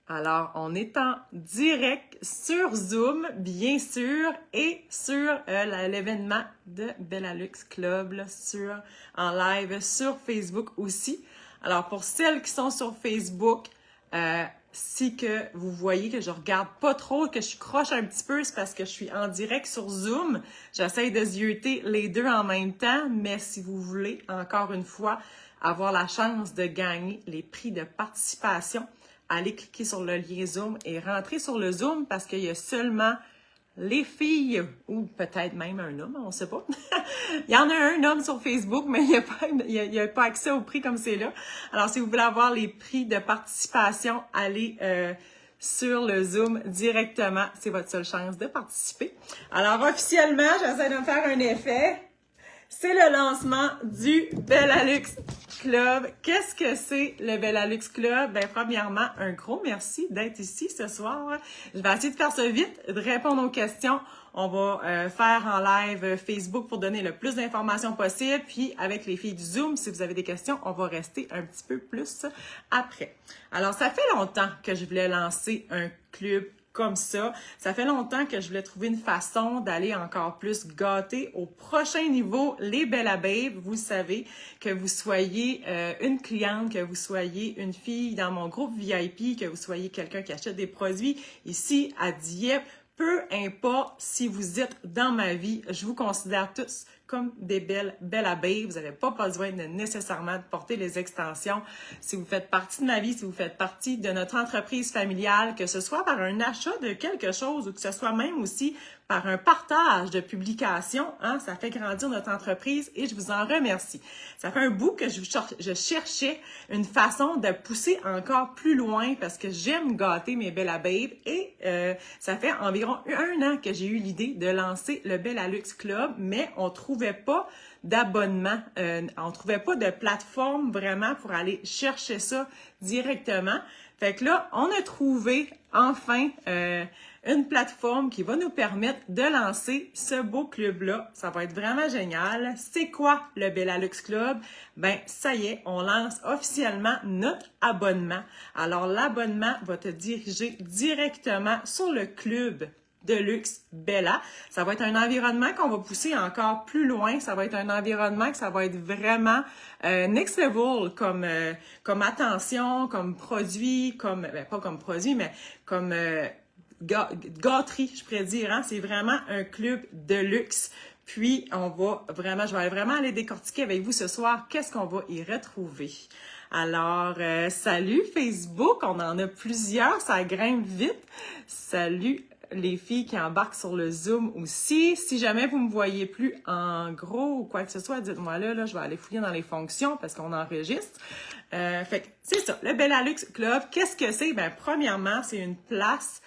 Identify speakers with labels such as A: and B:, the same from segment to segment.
A: Alors, on est en direct sur Zoom, bien sûr, et sur l'événement de Bellalux Club là, en live sur Facebook aussi. Alors, pour celles qui sont sur Facebook, si que vous voyez que je regarde pas trop, que je croche un petit peu, c'est parce que je suis en direct sur Zoom. J'essaie de zioter les deux en même temps, mais si vous voulez, encore une fois, avoir la chance de gagner les prix de participation, allez cliquer sur le lien Zoom et rentrer sur le Zoom parce qu'il y a seulement les filles, ou peut-être même un homme, on ne sait pas. Il y en a un homme sur Facebook, mais il n'y a pas accès au prix comme c'est là. Alors, si vous voulez avoir les prix de participation, allez sur le Zoom directement. C'est votre seule chance de participer. Alors, officiellement, j'essaie de me faire un effet. C'est le lancement du Bellalux Club. Qu'est-ce que c'est le Bellalux Club? Ben, premièrement, un gros merci d'être ici ce soir. Je vais essayer de faire ça vite, de répondre aux questions. On va faire en live Facebook pour donner le plus d'informations possible. Puis, avec les filles du Zoom, si vous avez des questions, on va rester un petit peu plus après. Alors, ça fait longtemps que je voulais lancer un club comme ça. Ça fait longtemps que je voulais trouver une façon d'aller encore plus gâter au prochain niveau les Bella Babes. Vous savez, que vous soyez une cliente, que vous soyez une fille dans mon groupe VIP, que vous soyez quelqu'un qui achète des produits ici à Dieppe, peu importe si vous êtes dans ma vie, je vous considère tous comme des Bella Babes. Vous n'avez pas besoin de nécessairement de porter les extensions. Si vous faites partie de ma vie, si vous faites partie de notre entreprise familiale, que ce soit par un achat de quelque chose ou que ce soit même aussi par un partage de publications, hein, ça fait grandir notre entreprise et je vous en remercie. Ça fait un bout que je cherchais une façon de pousser encore plus loin parce que j'aime gâter mes Bella Babes et ça fait environ un an que j'ai eu l'idée de lancer le Bellalux Club, mais on trouvait pas d'abonnement, on trouvait pas de plateforme vraiment pour aller chercher ça directement. Fait que là, on a trouvé enfin une plateforme qui va nous permettre de lancer ce beau club-là. Ça va être vraiment génial. C'est quoi le Bellalux Club? Ben, ça y est, on lance officiellement notre abonnement. Alors, l'abonnement va te diriger directement sur le club de luxe Bella. Ça va être un environnement qu'on va pousser encore plus loin. Ça va être un environnement que ça va être vraiment next level comme attention, comme produit, comme pas comme produit, mais comme gâterie, je pourrais dire. Hein? C'est vraiment un club de luxe. Puis, je vais vraiment aller décortiquer avec vous ce soir qu'est-ce qu'on va y retrouver. Alors, salut Facebook, on en a plusieurs, ça grimpe vite. Salut les filles qui embarquent sur le Zoom aussi. Si jamais vous me voyez plus en gros ou quoi que ce soit, dites-moi là, je vais aller fouiller dans les fonctions parce qu'on enregistre. Fait que c'est ça, le Bellalux Club, qu'est-ce que c'est? Ben, premièrement, c'est une place.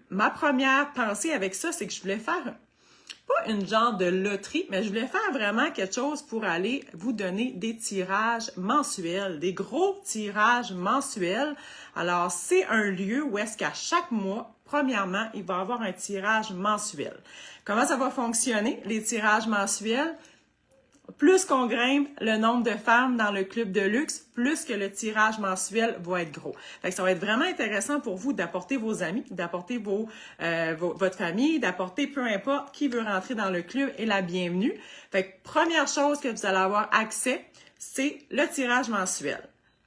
A: Ma première pensée avec ça, c'est que je voulais faire pas une genre de loterie, mais je voulais faire vraiment quelque chose pour aller vous donner des tirages mensuels, des gros tirages mensuels. Alors, c'est un lieu où est-ce qu'à chaque mois, premièrement, il va y avoir un tirage mensuel. Comment ça va fonctionner, les tirages mensuels? Plus qu'on grimpe le nombre de femmes dans le club de luxe, plus que le tirage mensuel va être gros. Fait que ça va être vraiment intéressant pour vous d'apporter vos amis, d'apporter votre famille, d'apporter peu importe qui veut rentrer dans le club et la bienvenue. Fait que première chose que vous allez avoir accès, c'est le tirage mensuel.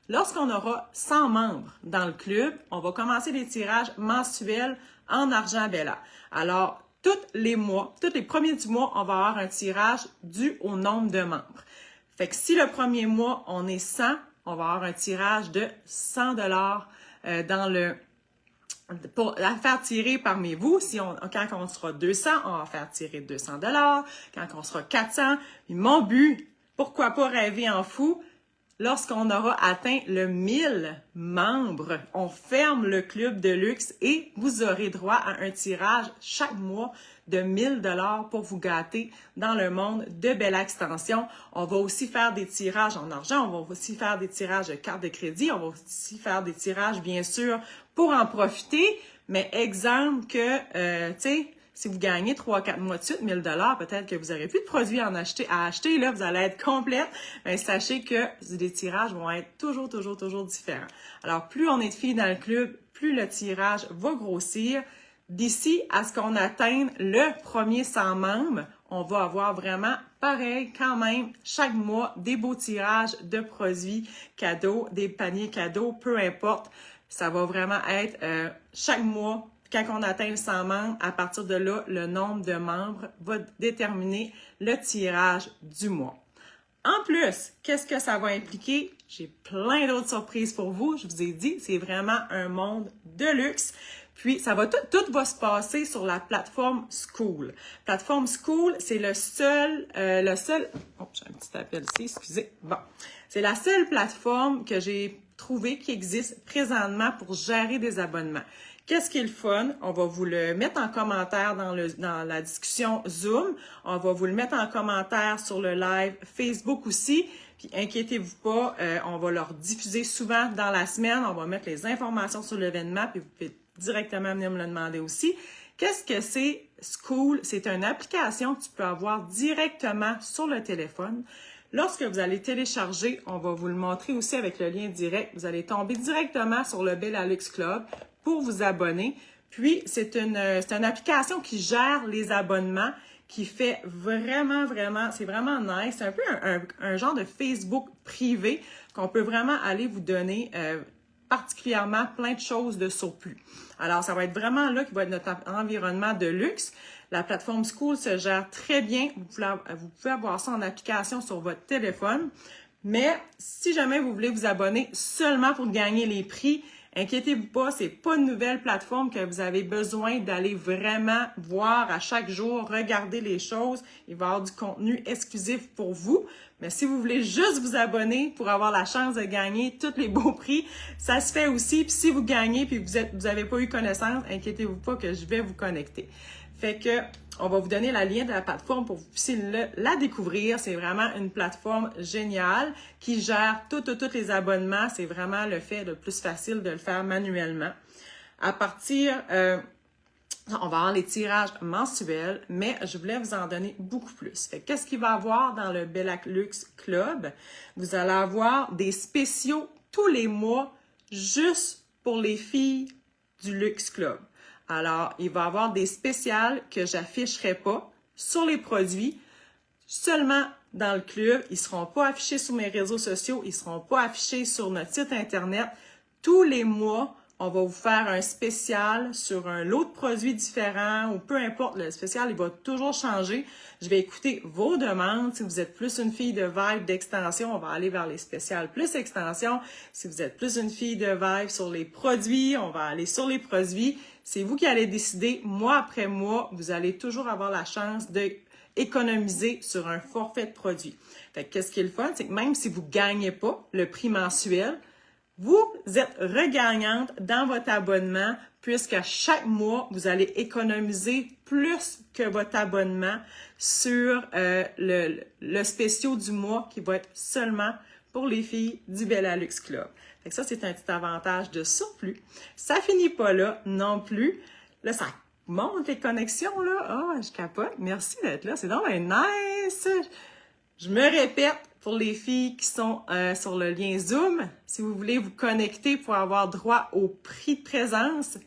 A: Lorsqu'on aura 100 membres dans le club, on va commencer les tirages mensuels en argent Bella. Alors, tous les mois, tous les premiers du mois, on va avoir un tirage dû au nombre de membres. Fait que si le premier mois, on est 100, on va avoir un tirage de 100 $ pour la faire tirer parmi vous. Quand on sera 200, on va faire tirer 200 $. Quand on sera 400, mon but, pourquoi pas rêver en fou, lorsqu'on aura atteint le 1000 membres, on ferme le club de luxe et vous aurez droit à un tirage chaque mois de 1000 $ pour vous gâter dans le monde de Bella Extension. On va aussi faire des tirages en argent, on va aussi faire des tirages de cartes de crédit, on va aussi faire des tirages, bien sûr, pour en profiter. Mais exemple que, tu sais, si vous gagnez 3-4 mois de suite 1000 $, peut-être que vous n'aurez plus de produits à acheter, là, vous allez être complète. Mais sachez que les tirages vont être toujours différents. Alors, plus on est de filles dans le club, plus le tirage va grossir. D'ici à ce qu'on atteigne le premier 100 membres, on va avoir vraiment pareil quand même chaque mois des beaux tirages de produits cadeaux, des paniers cadeaux, peu importe. Ça va vraiment être chaque mois, quand on atteint le 100 membres, à partir de là, le nombre de membres va déterminer le tirage du mois. En plus, qu'est-ce que ça va impliquer? J'ai plein d'autres surprises pour vous. Je vous ai dit, c'est vraiment un monde de luxe. Puis, tout va se passer sur la plateforme Skool. Plateforme Skool, c'est le seul, oh, j'ai un petit appel ici, excusez. Bon. C'est la seule plateforme que j'ai trouvée qui existe présentement pour gérer des abonnements. Qu'est-ce qui est le fun? On va vous le mettre en commentaire dans la discussion Zoom. On va vous le mettre en commentaire sur le live Facebook aussi. Puis inquiétez-vous pas, on va leur diffuser souvent dans la semaine. On va mettre les informations sur l'événement, puis vous pouvez directement venir me le demander aussi. Qu'est-ce que c'est Skool? C'est une application que tu peux avoir directement sur le téléphone. Lorsque vous allez télécharger, on va vous le montrer aussi avec le lien direct. Vous allez tomber directement sur le Bellalux Club pour vous abonner. Puis, c'est une application qui gère les abonnements, qui fait vraiment, c'est vraiment nice. C'est un peu un genre de Facebook privé qu'on peut vraiment aller vous donner particulièrement plein de choses de surplus. Alors, ça va être vraiment là qui va être notre environnement de luxe. La plateforme Skool se gère très bien. Vous pouvez avoir ça en application sur votre téléphone. Mais si jamais vous voulez vous abonner seulement pour gagner les prix, inquiétez-vous pas, c'est pas une nouvelle plateforme que vous avez besoin d'aller vraiment voir à chaque jour, regarder les choses. Il va y avoir du contenu exclusif pour vous. Mais si vous voulez juste vous abonner pour avoir la chance de gagner tous les beaux prix, ça se fait aussi. Puis si vous gagnez puis vous avez pas eu connaissance, inquiétez-vous pas que je vais vous connecter. Fait que on va vous donner le lien de la plateforme pour que vous puissiez la découvrir. C'est vraiment une plateforme géniale qui gère tous les abonnements. C'est vraiment le fait le plus facile de le faire manuellement. À partir, on va avoir les tirages mensuels, mais je voulais vous en donner beaucoup plus. Fait qu'est-ce qu'il va y avoir dans le Bellalux Club? Vous allez avoir des spéciaux tous les mois juste pour les filles du Luxe Club. Alors, il va y avoir des spéciales que j'afficherai pas sur les produits, seulement dans le club. Ils ne seront pas affichés sur mes réseaux sociaux, ils ne seront pas affichés sur notre site Internet. Tous les mois, on va vous faire un spécial sur un lot de produits différents ou peu importe, le spécial, il va toujours changer. Je vais écouter vos demandes. Si vous êtes plus une fille de vibe d'extension, on va aller vers les spéciales plus extension. Si vous êtes plus une fille de vibe sur les produits, on va aller sur les produits. C'est vous qui allez décider, mois après mois, vous allez toujours avoir la chance d'économiser sur un forfait de produits. Fait que qu'est-ce qui est le fun, c'est que même si vous ne gagnez pas le prix mensuel, vous êtes regagnante dans votre abonnement puisqu'à chaque mois, vous allez économiser plus que votre abonnement sur le spécial du mois qui va être seulement pour les filles du Bellalux Club. Fait que ça, c'est un petit avantage de surplus. Ça finit pas là non plus. Là, ça monte les connexions, là. Ah, je capote. Merci d'être là. C'est donc nice. Je me répète pour les filles qui sont sur le lien Zoom. Si vous voulez vous connecter pour avoir droit au prix de présence,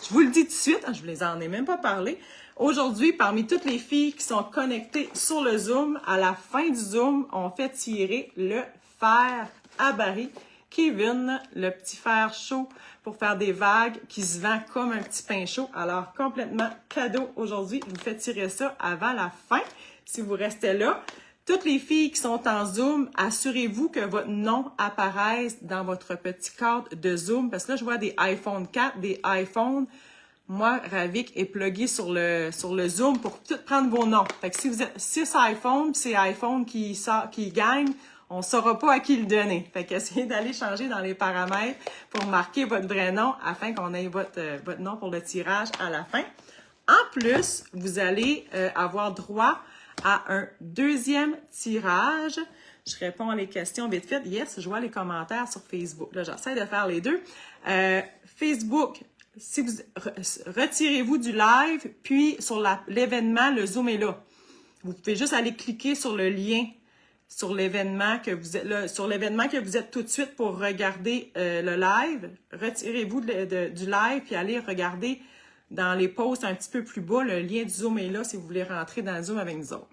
A: je vous le dis tout de suite, je vous en ai même pas parlé. Aujourd'hui, parmi toutes les filles qui sont connectées sur le Zoom, à la fin du Zoom, on fait tirer le fer à baril Kevin, le petit fer chaud pour faire des vagues qui se vend comme un petit pain chaud. Alors, complètement cadeau aujourd'hui. Je vous fais tirer ça avant la fin. Si vous restez là, toutes les filles qui sont en Zoom, assurez-vous que votre nom apparaisse dans votre petit cadre de Zoom. Parce que là, je vois des iPhone 4, des iPhones. Moi, Ravik est plugué sur le Zoom pour tout prendre vos noms. Fait que si vous êtes 6 iPhones, c'est iPhone qui gagne, on ne saura pas à qui le donner. Fait qu'essayez d'aller changer dans les paramètres pour marquer votre vrai nom afin qu'on ait votre nom pour le tirage à la fin. En plus, vous allez avoir droit à un deuxième tirage. Je réponds à les questions vite fait. Yes, je vois les commentaires sur Facebook. Là, j'essaie de faire les deux. Facebook, si vous retirez-vous du live, puis sur l'événement, le Zoom est là. Vous pouvez juste aller cliquer sur le lien sur l'événement que vous êtes là, sur l'événement que vous êtes tout de suite pour regarder le live. Retirez-vous du live puis allez regarder dans les posts un petit peu plus bas. Le lien du Zoom est là si vous voulez rentrer dans le Zoom avec nous autres.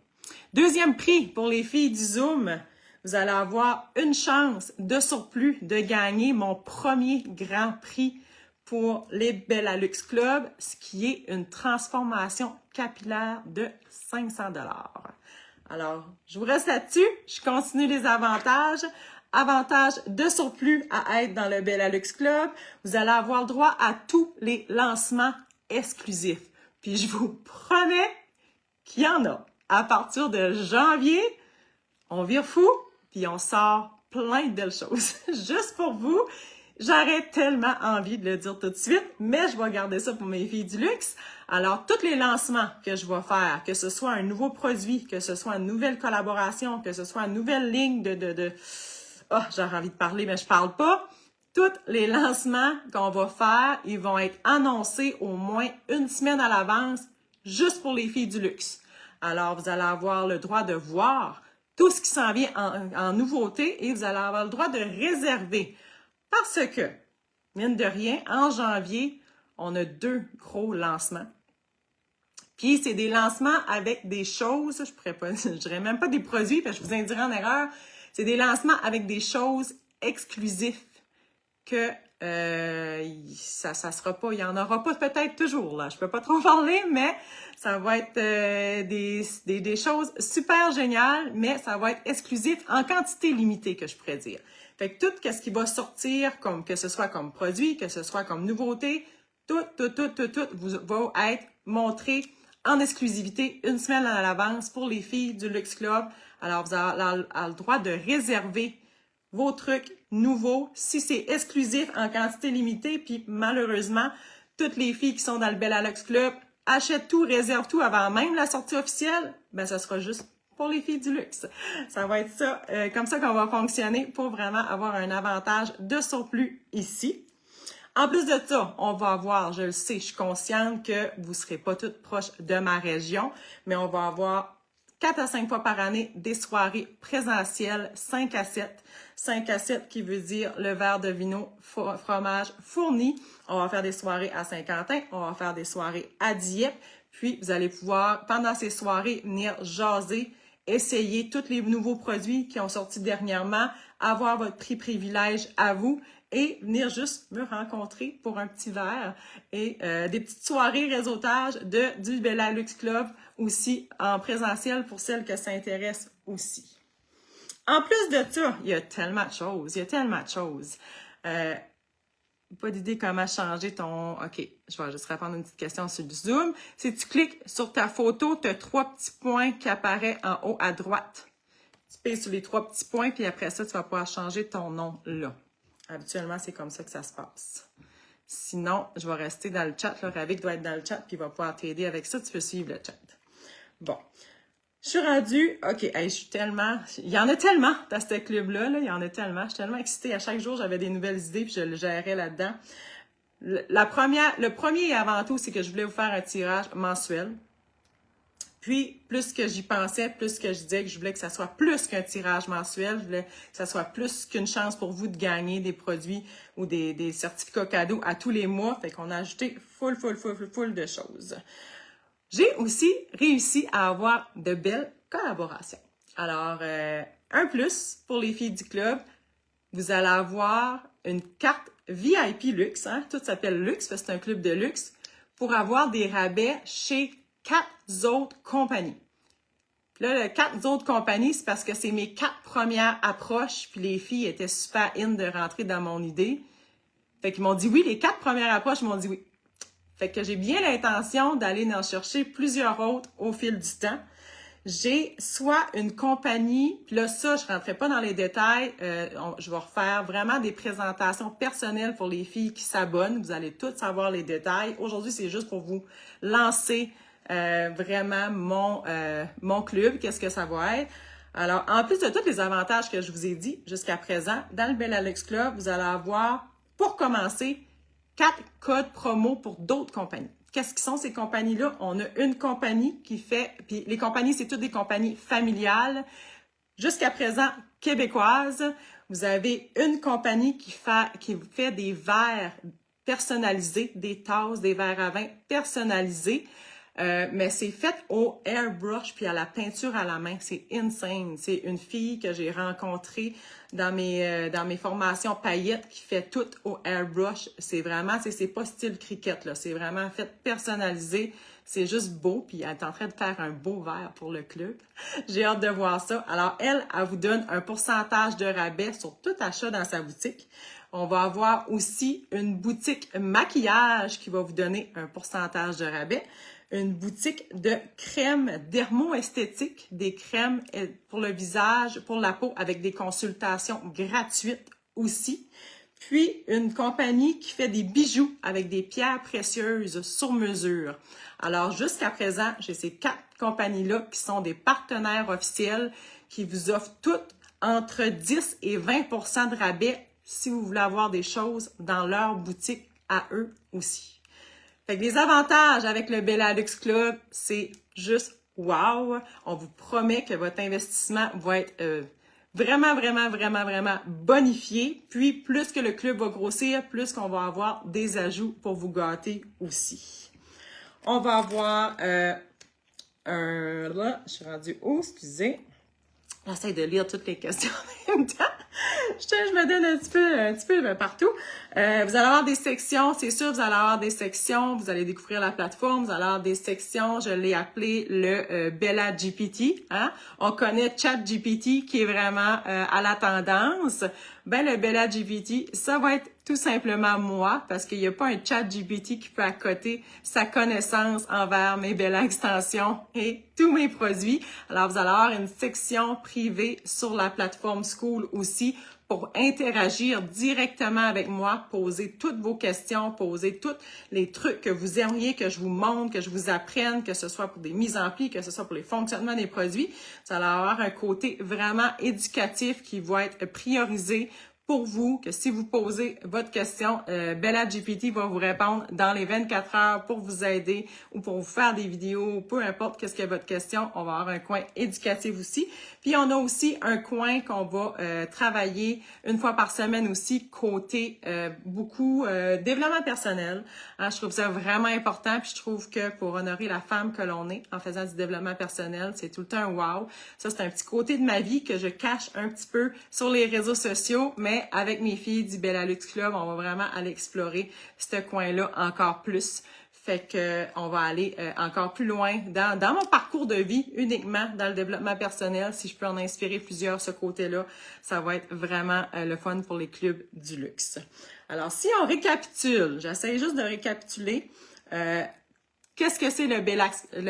A: Deuxième prix pour les filles du Zoom. Vous allez avoir une chance de surplus de gagner mon premier grand prix pour les Bellalux Club, ce qui est une transformation capillaire de 500 $. Alors, je vous reste là-dessus. Je continue les avantages. Avantage de surplus à être dans le Bellalux Club. Vous allez avoir droit à tous les lancements exclusifs. Puis je vous promets qu'il y en a. À partir de janvier, on vire fou, puis on sort plein de belles choses. Juste pour vous. J'aurais tellement envie de le dire tout de suite, mais je vais garder ça pour mes filles du luxe. Alors, tous les lancements que je vais faire, que ce soit un nouveau produit, que ce soit une nouvelle collaboration, que ce soit une nouvelle ligne oh, j'aurais envie de parler, mais je parle pas. Tous les lancements qu'on va faire, ils vont être annoncés au moins une semaine à l'avance, juste pour les filles du luxe. Alors, vous allez avoir le droit de voir tout ce qui s'en vient en nouveauté et vous allez avoir le droit de réserver. Parce que, mine de rien, en janvier, on a 2 gros lancements. Puis, c'est des lancements avec des choses, je dirais même pas des produits, parce que je vous indiquerai en erreur, c'est des lancements avec des choses exclusives que ça sera pas, il y en aura pas peut-être toujours, là. Je peux pas trop parler, mais ça va être des choses super géniales, mais ça va être exclusif en quantité limitée, que je pourrais dire. Fait que tout ce qui va sortir, comme que ce soit comme produit, que ce soit comme nouveauté, tout va être montré en exclusivité une semaine à l'avance pour les filles du Luxe Club. Alors, vous avez le droit de réserver vos trucs nouveaux si c'est exclusif en quantité limitée. Puis malheureusement, toutes les filles qui sont dans le Bellalux Club achètent tout, réservent tout avant même la sortie officielle. Ben, ça sera juste pour les filles du luxe. Ça va être ça, comme ça qu'on va fonctionner pour vraiment avoir un avantage de surplus ici. En plus de ça, on va avoir, je le sais, je suis consciente que vous ne serez pas toutes proches de ma région, mais on va avoir 4 à 5 fois par année des soirées présentielles 5 à 7. 5 à 7 qui veut dire le verre de vino, fromage fourni. On va faire des soirées à Saint-Quentin, on va faire des soirées à Dieppe. Puis, vous allez pouvoir, pendant ces soirées, venir jaser, essayer tous les nouveaux produits qui ont sorti dernièrement, avoir votre prix privilège à vous et venir juste me rencontrer pour un petit verre et des petites soirées réseautage du Bellalux Club aussi en présentiel pour celles que ça intéresse aussi. En plus de ça, il y a tellement de choses, pas d'idée comment changer ton... OK, je vais juste répondre à une petite question sur le Zoom. Si tu cliques sur ta photo, tu as 3 petits points qui apparaissent en haut à droite. Tu payes sur les 3 petits points, puis après ça, tu vas pouvoir changer ton nom là. Habituellement, c'est comme ça que ça se passe. Sinon, je vais rester dans le chat. Là, Ravik doit être dans le chat, puis il va pouvoir t'aider avec ça. Tu peux suivre le chat. Bon. Je suis rendue, OK, hey, je suis tellement, il y en a tellement dans ce club-là, il y en a tellement, je suis tellement excitée. À chaque jour, j'avais des nouvelles idées, puis je le gérais là-dedans. Le premier et avant tout, c'est que je voulais vous faire un tirage mensuel. Puis, plus que j'y pensais, plus que je disais que je voulais que ça soit plus qu'un tirage mensuel, je voulais que ça soit plus qu'une chance pour vous de gagner des produits ou des certificats cadeaux à tous les mois. Fait qu'on a ajouté full de choses. J'ai aussi réussi à avoir de belles collaborations. Alors, un plus pour les filles du club, vous allez avoir une carte VIP luxe, hein? Tout s'appelle luxe, parce que c'est un club de luxe, pour avoir des rabais chez 4 autres compagnies. Puis là, les 4 autres compagnies, c'est parce que c'est mes 4 premières approches, puis les filles étaient super in de rentrer dans mon idée. Fait qu'ils m'ont dit oui, les 4 premières approches m'ont dit oui. Fait que j'ai bien l'intention d'aller en chercher plusieurs autres au fil du temps. J'ai soit une compagnie, puis là, ça, je ne rentrerai pas dans les détails, je vais refaire vraiment des présentations personnelles pour les filles qui s'abonnent. Vous allez toutes savoir les détails. Aujourd'hui, c'est juste pour vous lancer vraiment mon club, qu'est-ce que ça va être. Alors, en plus de tous les avantages que je vous ai dit jusqu'à présent, dans le Bellalux Club, vous allez avoir, pour commencer, 4 codes promo pour d'autres compagnies. Qu'est-ce qui sont ces compagnies-là? On a une compagnie qui fait, puis les compagnies, c'est toutes des compagnies familiales, jusqu'à présent québécoises. Vous avez une compagnie qui fait des verres personnalisés, des tasses, des verres à vin personnalisés. Mais c'est fait au airbrush puis à la peinture à la main. C'est insane. C'est une fille que j'ai rencontrée dans mes formations paillettes qui fait tout au airbrush. C'est vraiment, c'est pas style cricket, là. C'est vraiment fait personnalisé. C'est juste beau. Puis elle est en train de faire un beau verre pour le club. J'ai hâte de voir ça. Alors, elle vous donne un pourcentage de rabais sur tout achat dans sa boutique. On va avoir aussi une boutique maquillage qui va vous donner un pourcentage de rabais. Une boutique de crèmes dermo-esthétiques, des crèmes pour le visage, pour la peau, avec des consultations gratuites aussi. Puis, une compagnie qui fait des bijoux avec des pierres précieuses sur mesure. Alors, jusqu'à présent, j'ai ces 4 compagnies-là qui sont des partenaires officiels qui vous offrent toutes entre 10 et 20% de rabais si vous voulez avoir des choses dans leur boutique à eux aussi. Fait que les avantages avec le Bellalux Club, c'est juste wow! On vous promet que votre investissement va être vraiment bonifié. Puis, plus que le club va grossir, plus qu'on va avoir des ajouts pour vous gâter aussi. On va avoir là, je suis rendue où? Excusez. J'essaie de lire toutes les questions en même temps. Je me donne un petit peu partout. Vous allez avoir des sections, c'est sûr, vous allez avoir des sections, vous allez découvrir la plateforme, vous allez avoir des sections, je l'ai appelé le Bella GPT. Hein? On connaît ChatGPT qui est vraiment à la tendance. Ben le Bella GPT, ça va être tout simplement moi, parce qu'il n'y a pas un ChatGPT qui peut accoter sa connaissance envers mes Bella extensions et tous mes produits. Alors, vous allez avoir une section privée sur la plateforme Skool aussi pour interagir directement avec moi, poser toutes vos questions, poser tous les trucs que vous aimeriez que je vous montre, que je vous apprenne, que ce soit pour des mises en pli, que ce soit pour les fonctionnements des produits. Vous allez avoir un côté vraiment éducatif qui va être priorisé pour vous, que si vous posez votre question, Bella GPT va vous répondre dans les 24 heures pour vous aider ou pour vous faire des vidéos, peu importe qu'est-ce que votre question, on va avoir un coin éducatif aussi. Puis on a aussi un coin qu'on va travailler une fois par semaine aussi, côté beaucoup développement personnel. Hein, je trouve ça vraiment important, puis je trouve que pour honorer la femme que l'on est en faisant du développement personnel, c'est tout le temps un wow. Ça, c'est un petit côté de ma vie que je cache un petit peu sur les réseaux sociaux, mais avec mes filles du Bellalux Club, on va vraiment aller explorer ce coin-là encore plus. Fait que on va aller encore plus loin dans mon parcours de vie, uniquement dans le développement personnel. Si je peux en inspirer plusieurs ce côté-là, ça va être vraiment le fun pour les clubs du luxe. Alors, si on récapitule, j'essaie juste de récapituler. Qu'est-ce que c'est le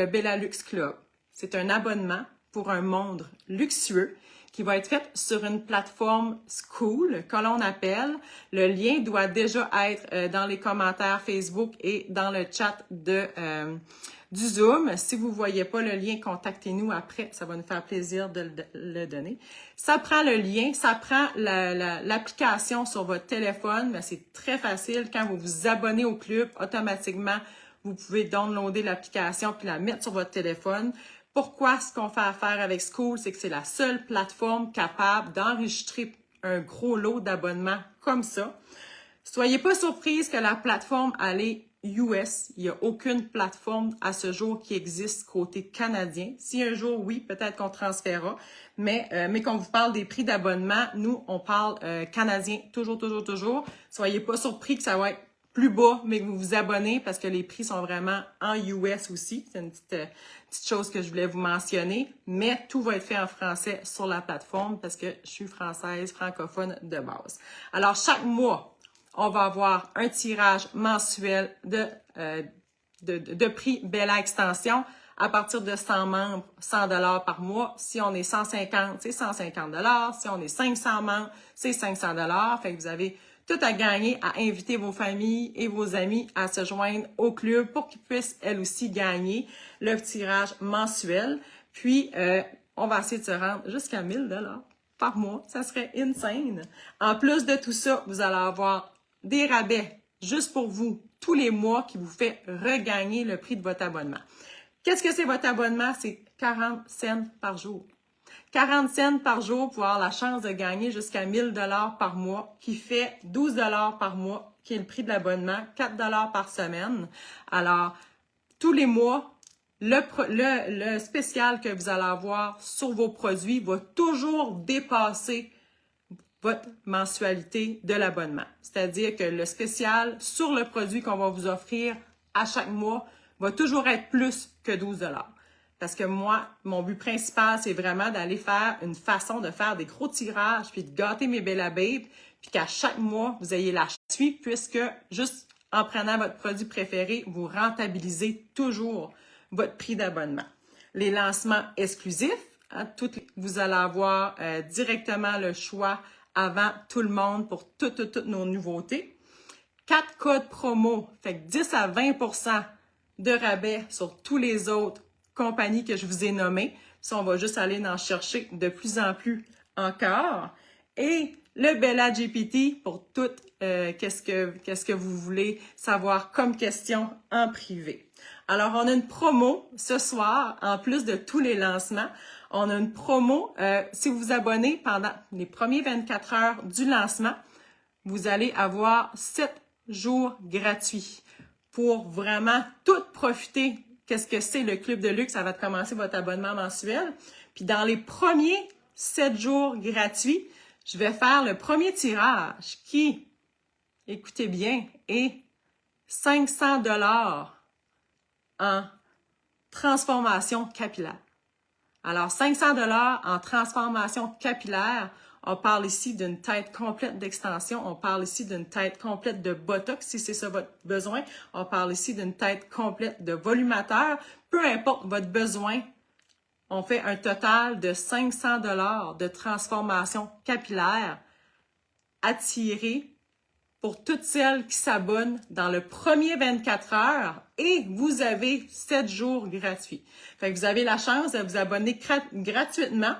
A: Bellalux Club? C'est un abonnement pour un monde luxueux qui va être fait sur une plateforme Skool, que l'on appelle. Le lien doit déjà être dans les commentaires Facebook et dans le chat du Zoom. Si vous ne voyez pas le lien, contactez-nous après. Ça va nous faire plaisir de le donner. Ça prend le lien, ça prend l'application sur votre téléphone. Mais c'est très facile. Quand vous vous abonnez au club, automatiquement, vous pouvez downloader l'application puis la mettre sur votre téléphone. Pourquoi ce qu'on fait affaire avec Skool, c'est que c'est la seule plateforme capable d'enregistrer un gros lot d'abonnements comme ça. Soyez pas surprise que la plateforme elle est US. Il n'y a aucune plateforme à ce jour qui existe côté canadien. Si un jour, oui, peut-être qu'on transférera. Mais quand on vous parle des prix d'abonnement, nous, on parle canadien toujours. Soyez pas surpris que ça va être plus bas, mais que vous vous abonnez parce que les prix sont vraiment en US aussi. C'est une petite chose que je voulais vous mentionner. Mais tout va être fait en français sur la plateforme parce que je suis française, francophone de base. Alors, chaque mois, on va avoir un tirage mensuel de prix Bella Extension à partir de 100 membres, 100 $ par mois. Si on est 150, c'est 150 $. Si on est 500 membres, c'est 500 $. Fait que vous avez tout à gagner à inviter vos familles et vos amis à se joindre au club pour qu'ils puissent, elles aussi, gagner le tirage mensuel. Puis, on va essayer de se rendre jusqu'à 1000 $ par mois. Ça serait insane. En plus de tout ça, vous allez avoir des rabais juste pour vous, tous les mois, qui vous fait regagner le prix de votre abonnement. Qu'est-ce que c'est votre abonnement? C'est 40 cents par jour. 40 cents par jour pour avoir la chance de gagner jusqu'à 1 000 $ par mois, qui fait 12 $ par mois, qui est le prix de l'abonnement, 4 $ par semaine. Alors, tous les mois, le spécial que vous allez avoir sur vos produits va toujours dépasser votre mensualité de l'abonnement. C'est-à-dire que le spécial sur le produit qu'on va vous offrir à chaque mois va toujours être plus que 12 $. Parce que moi, mon but principal, c'est vraiment d'aller faire une façon de faire des gros tirages, puis de gâter mes Bella Babe, puis qu'à chaque mois, vous ayez la suite, puisque juste en prenant votre produit préféré, vous rentabilisez toujours votre prix d'abonnement. Les lancements exclusifs, hein, vous allez avoir directement le choix avant tout le monde pour toutes nos nouveautés. 4 codes promo, fait que 10 à 20 % de rabais sur tous les autres compagnies que je vous ai nommées. Ça, on va juste aller en chercher de plus en plus encore. Et le Bella GPT pour tout qu'est-ce que vous voulez savoir comme question en privé. Alors, on a une promo ce soir, en plus de tous les lancements. On a une promo, si vous vous abonnez pendant les premiers 24 heures du lancement, vous allez avoir 7 jours gratuits pour vraiment tout profiter. Qu'est-ce que c'est le Club de luxe? Ça va commencer votre abonnement mensuel. Puis dans les premiers 7 jours gratuits, je vais faire le premier tirage qui, écoutez bien, est 500 $ en transformation capillaire. Alors, 500 $ en transformation capillaire. On parle ici d'une tête complète d'extension. On parle ici d'une tête complète de botox, si c'est ça votre besoin. On parle ici d'une tête complète de volumateur. Peu importe votre besoin, on fait un total de 500 $ de transformation capillaire attirée pour toutes celles qui s'abonnent dans le premier 24 heures et vous avez 7 jours gratuits. Fait que vous avez la chance de vous abonner gratuitement.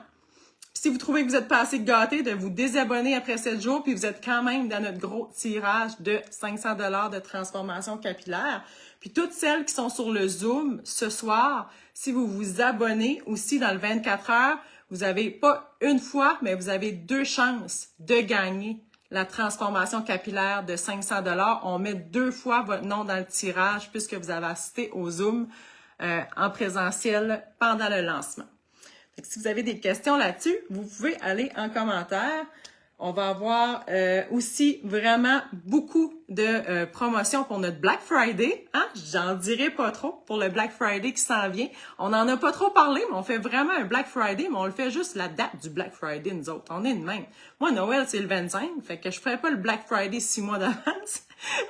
A: Puis si vous trouvez que vous n'êtes pas assez gâté, de vous désabonner après 7 jours, puis vous êtes quand même dans notre gros tirage de 500 $ de transformation capillaire. Puis toutes celles qui sont sur le Zoom ce soir, si vous vous abonnez aussi dans le 24 heures, vous avez pas une fois, mais vous avez 2 chances de gagner la transformation capillaire de 500 $. On met 2 fois votre nom dans le tirage puisque vous avez assisté au Zoom en présentiel pendant le lancement. Donc, si vous avez des questions là-dessus, vous pouvez aller en commentaire. On va avoir aussi vraiment beaucoup de promotions pour notre Black Friday. Hein? J'en dirai pas trop pour le Black Friday qui s'en vient. On n'en a pas trop parlé, mais on fait vraiment un Black Friday, mais on le fait juste la date du Black Friday, nous autres. On est de même. Moi, Noël, c'est le 25, fait que je ferai pas le Black Friday 6 mois d'avance.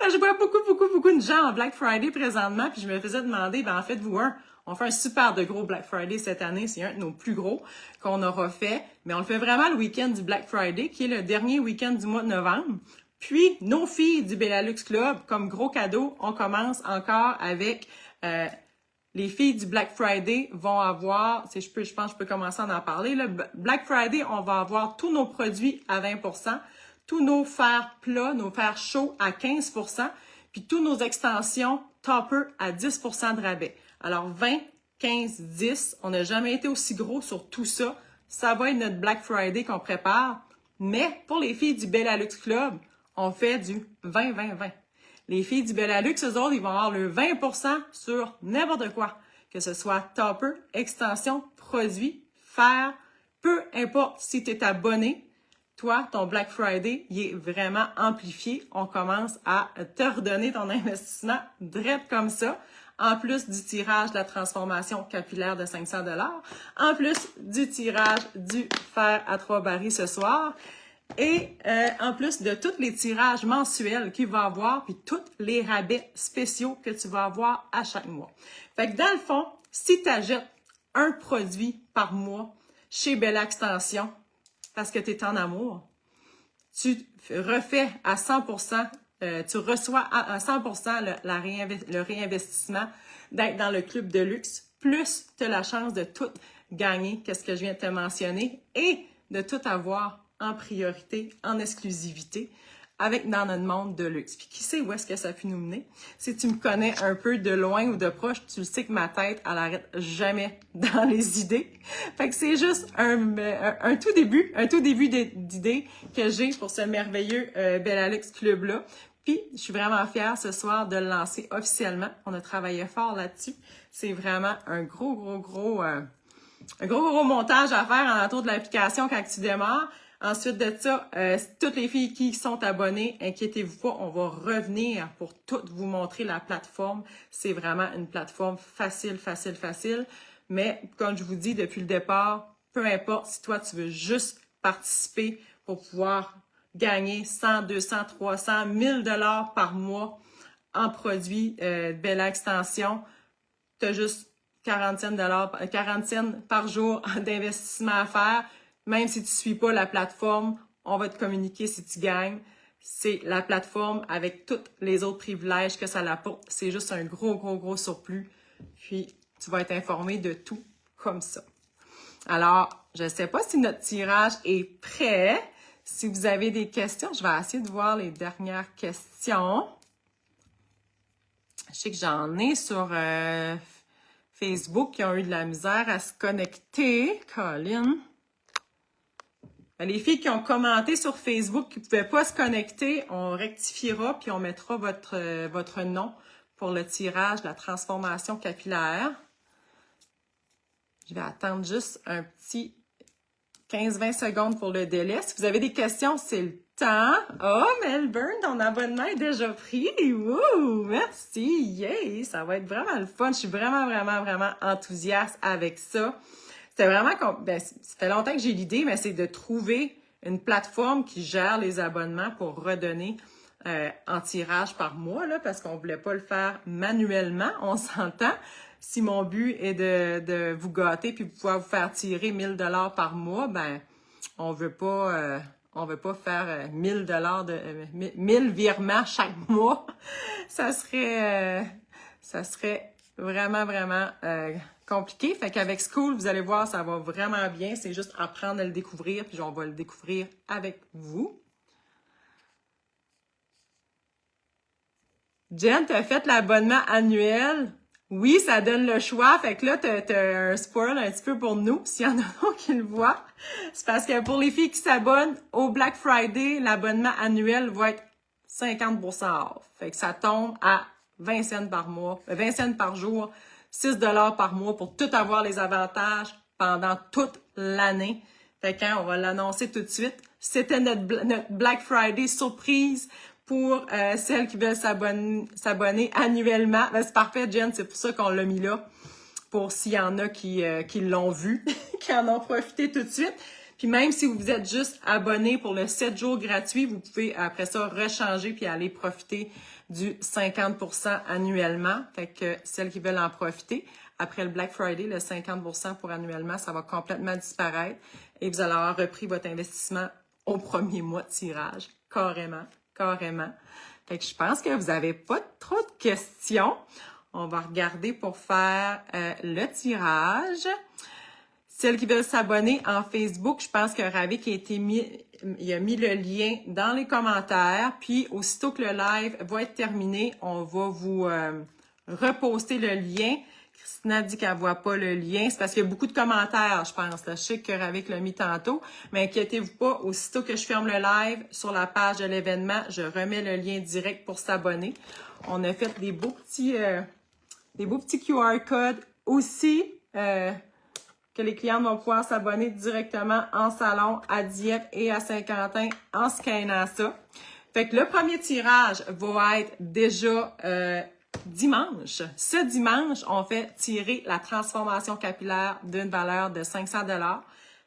A: Je vois beaucoup de gens en Black Friday présentement, puis je me faisais demander, ben en faites-vous un. On fait un super de gros Black Friday cette année. C'est un de nos plus gros qu'on aura fait. Mais on le fait vraiment le week-end du Black Friday, qui est le dernier week-end du mois de novembre. Puis, nos filles du Bella Luxe Club, comme gros cadeau, on commence encore avec les filles du Black Friday vont avoir, je pense que je peux commencer à en parler. Le Black Friday, on va avoir tous nos produits à 20 %, tous nos fers plats, nos fers chauds à 15 %, puis tous nos extensions topper à 10 % de rabais. Alors, 20, 15, 10, on n'a jamais été aussi gros sur tout ça. Ça va être notre Black Friday qu'on prépare. Mais pour les filles du Bella Luxe Club, on fait du 20-20-20. Les filles du Bella Luxe, eux autres, ils vont avoir le 20 % sur n'importe quoi. Que ce soit topper, extension, produit, fer, peu importe si tu es abonné. Toi, ton Black Friday, il est vraiment amplifié. On commence à te redonner ton investissement direct comme ça. En plus du tirage de la transformation capillaire de 500 $, en plus du tirage du fer à 3 barils ce soir, et en plus de tous les tirages mensuels qu'il va avoir, puis tous les rabais spéciaux que tu vas avoir à chaque mois. Fait que dans le fond, si tu achètes un produit par mois chez Bella Extension, parce que tu es en amour, tu refais à 100 %, tu reçois à 100 % le réinvestissement d'être dans le club de luxe, plus tu as la chance de tout gagner, qu'est-ce que je viens de te mentionner, et de tout avoir en priorité, en exclusivité, avec dans notre monde de luxe. Puis qui sait où est-ce que ça peut nous mener? Si tu me connais un peu de loin ou de proche, tu le sais que ma tête, elle arrête jamais dans les idées. Fait que c'est juste un tout début d'idées que j'ai pour ce merveilleux Bellalux Club-là. Puis, je suis vraiment fière ce soir de le lancer officiellement. On a travaillé fort là-dessus. C'est vraiment un gros montage à faire en entour de l'application quand tu démarres. Ensuite de ça, toutes les filles qui sont abonnées, inquiétez-vous pas, on va revenir pour toutes vous montrer la plateforme. C'est vraiment une plateforme facile. Mais comme je vous dis depuis le départ, peu importe si toi tu veux juste participer pour pouvoir gagner 100, 200, 300, 1000 $ par mois en produits Bella Extension, tu as juste 40 cents par jour d'investissement à faire. Même si tu ne suis pas la plateforme, on va te communiquer si tu gagnes. C'est la plateforme avec tous les autres privilèges que ça apporte. C'est juste un gros surplus. Puis, tu vas être informé de tout comme ça. Alors, je ne sais pas si notre tirage est prêt. Si vous avez des questions, je vais essayer de voir les dernières questions. Je sais que j'en ai sur Facebook qui ont eu de la misère à se connecter. Colin. Les filles qui ont commenté sur Facebook qui ne pouvaient pas se connecter, on rectifiera puis on mettra votre nom pour le tirage de la transformation capillaire. Je vais attendre juste un petit 15-20 secondes pour le délai. Si vous avez des questions, c'est le temps. Oh, Melbourne, ton abonnement est déjà pris. Wouh! Merci! Yay! Ça va être vraiment le fun. Je suis vraiment enthousiaste avec ça. C'était vraiment... ça fait longtemps que j'ai l'idée, mais c'est de trouver une plateforme qui gère les abonnements pour redonner en tirage par mois, là, parce qu'on voulait pas le faire manuellement, on s'entend. Si mon but est de vous gâter puis pouvoir vous faire tirer 1000 $ par mois, ben on veut pas faire 1000 $ 1000 virements chaque mois. Ça serait vraiment compliqué. Fait qu'avec Skool, vous allez voir, ça va vraiment bien. C'est juste apprendre à le découvrir, puis on va le découvrir avec vous. Jen, tu as fait l'abonnement annuel. Oui, ça donne le choix. Fait que là, t'as un spoil un petit peu pour nous, s'il y en a d'autres qui le voient. C'est parce que pour les filles qui s'abonnent au Black Friday, l'abonnement annuel va être 50% off. Fait que ça tombe à 20 cents par mois, 20 cents par jour, 6 $ par mois pour tout avoir les avantages pendant toute l'année. Fait que on va l'annoncer tout de suite. C'était notre Black Friday surprise pour celles qui veulent s'abonner annuellement. Ben, c'est parfait, Jen, c'est pour ça qu'on l'a mis là, pour s'il y en a qui l'ont vu, qui en ont profité tout de suite. Puis même si vous êtes juste abonné pour le 7 jours gratuit, vous pouvez après ça rechanger puis aller profiter du 50% annuellement. Fait que celles qui veulent en profiter, après le Black Friday, le 50% pour annuellement, ça va complètement disparaître et vous allez avoir repris votre investissement au premier mois de tirage, carrément. Fait que je pense que vous n'avez pas trop de questions. On va regarder pour faire le tirage. Celles qui veulent s'abonner en Facebook, je pense que Ravik il a mis le lien dans les commentaires. Puis, aussitôt que le live va être terminé, on va vous reposter le lien. Christina dit qu'elle ne voit pas le lien. C'est parce qu'il y a beaucoup de commentaires, je pense. Là. Je sais que Ravik l'a mis tantôt. Mais inquiétez-vous pas, aussitôt que je ferme le live sur la page de l'événement, je remets le lien direct pour s'abonner. On a fait des beaux petits QR codes aussi que les clients vont pouvoir s'abonner directement en salon, à Dieppe et à Saint-Quentin en scannant ça. Fait que le premier tirage va être déjà dimanche. Ce dimanche, on fait tirer la transformation capillaire d'une valeur de 500 $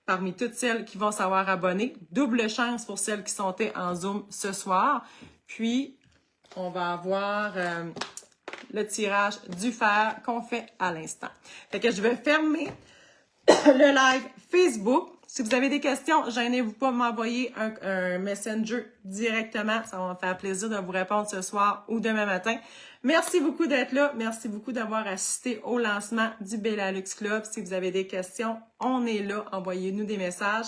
A: parmi toutes celles qui vont s'avoir abonné. Double chance pour celles qui sont en Zoom ce soir. Puis, on va avoir le tirage du fer qu'on fait à l'instant. Fait que je vais fermer le live Facebook. Si vous avez des questions, gênez-vous pas de m'envoyer un messenger directement. Ça va me faire plaisir de vous répondre ce soir ou demain matin. Merci beaucoup d'être là. Merci beaucoup d'avoir assisté au lancement du Bellalux Club. Si vous avez des questions, on est là. Envoyez-nous des messages.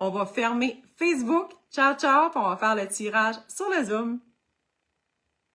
A: on va fermer Facebook. Ciao, ciao, puis on va faire le tirage sur le Zoom.